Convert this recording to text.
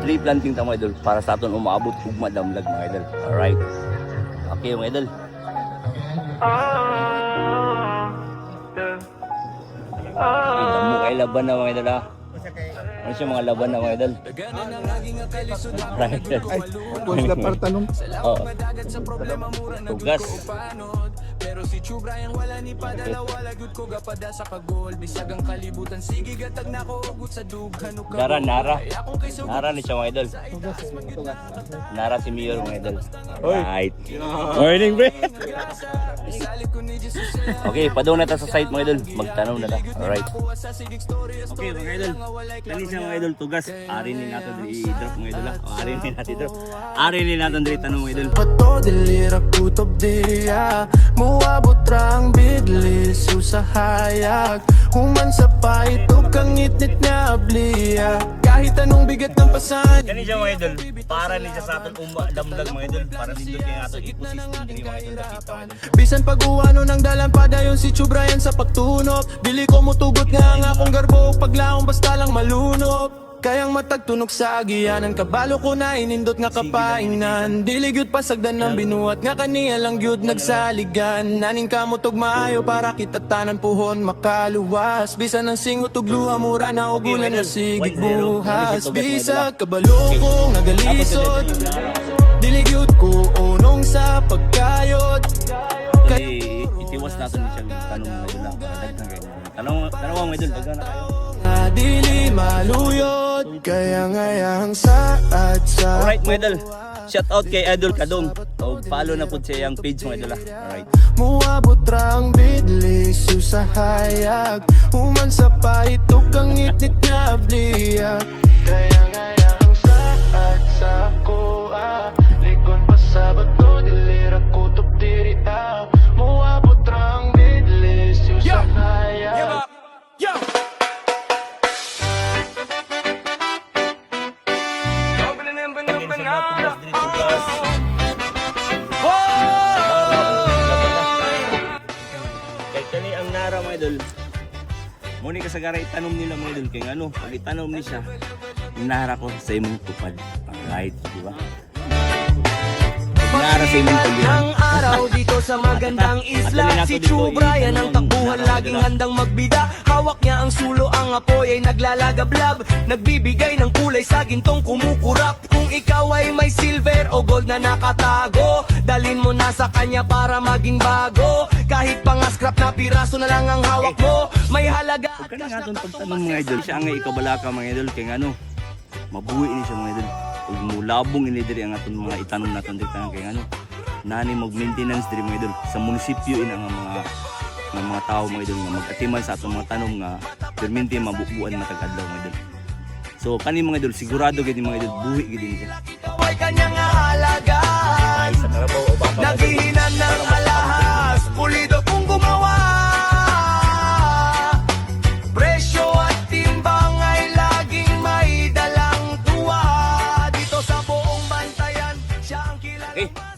tree planting ta mga idol para sa aton umaabot ug madamlag mga idol. Alright. Okay mga idol. Damo kay laban na mga idol ha. Ano siya mga laban na mga idol? Right. Ay, kung sila partanong. Oo. Tugas. Pero si Chubra yang wala ni padala wala gud ko gapada sa kagol bisag ang kalibutan sige gatag nako ugot sa dughan ug Nara. Nara ni siya mga idol. Nara si Mayor mga idol. Right. Morning bro. Okay, padung na ta sa site mga idol. Magtanaw na ta. Alright. Okay mga idol. Kani siya mga idol tugas. Ari ni nato diri drop mga idol. Ari ni nato drop. Ari ni nato diri tanong mga idol. Pato dilira kutob diya muabot rang bidlis usahayag human sa pait ug kang ngitnit nga abliya kahit anong bigat ng pasan. Kani siya mga idol. Para ni siya sa aton damdag mga idol. Para dito kay ato ecosystem diri mga idol nakita mga idol. Bisan pag-uwano ng dalan padayon si Chubrayan sa pagtunop dili ko mutugot nga ang akong garbo ug paglaong basta lang malunop kayang matagtunog sa agianan kabalo ko na inindot nga kapainan dili gyud pasagdan ng binuhat nga kaniya lang gyud nagsaligan naning kamutog maayo para kita tanan puhon makaluwas bisan ang singot ug luha mura na ugulan na sigig buhas bisag kabalo ko nagalisod dili gyud ko unong sa pagkayod Itiwas natin siya tanong mga idol lang. Tanong mga idol, dagan na kayo. Dili maluyot kaya ngayang saat sa Alright mga idol, shout out kay Idol Kadong. O follow na po siya yung page mga idol. Alright. muabot rang bidlis usahayag human sa pait ug kang ngitnit nga abliya kaya ngayang saat sa kuha likon pa sa bato dilira kutob diri muabot rang bidlis usahayag Kay kani ang Nara mga idol. Muni kasagaray tanom nila mga idol kay ano, pag itanom ni siya, Nara ko sa imong tupad. Alright, di ba? Nara sa imong tupad. Ang araw dito sa magandang isla Si Chubrayan ang takbuhan laging handang magbida Hawak niya ang sulo, ang apoy ay naglalagablab Nagbibigay ng kulay sa gintong kumukurap Kung ikaw ay may silver o gold na nakatago Dalin mo na sa kanya para maging bago Kahit pang scrap na piraso na lang ang hawak mo May halaga Huwag ka na nga itong pagtanong mga idol. Siya ang ikabalaka mga idol kay ano, mabuhi ini siya mga idol. Huwag mulabong ini diri ang atong mga itanong natin dito kay ano. Nani mag-maintenance diri mga idol sa munisipyo ina nga mga tao mga idol nga mag-atiman sa atong mga tanong nga perminti mabubuan matag-adlaw mga idol. So kani mga idol sigurado gid mga idol buhi gid ni siya. May kanyang halaga Ay sa Carabao o Bapa. Naghihinan ng alahas Pulido kung gumawa Presyo at timbang ay laging may dalang tuwa Dito sa buong bantayan Siya ang kilala Okay.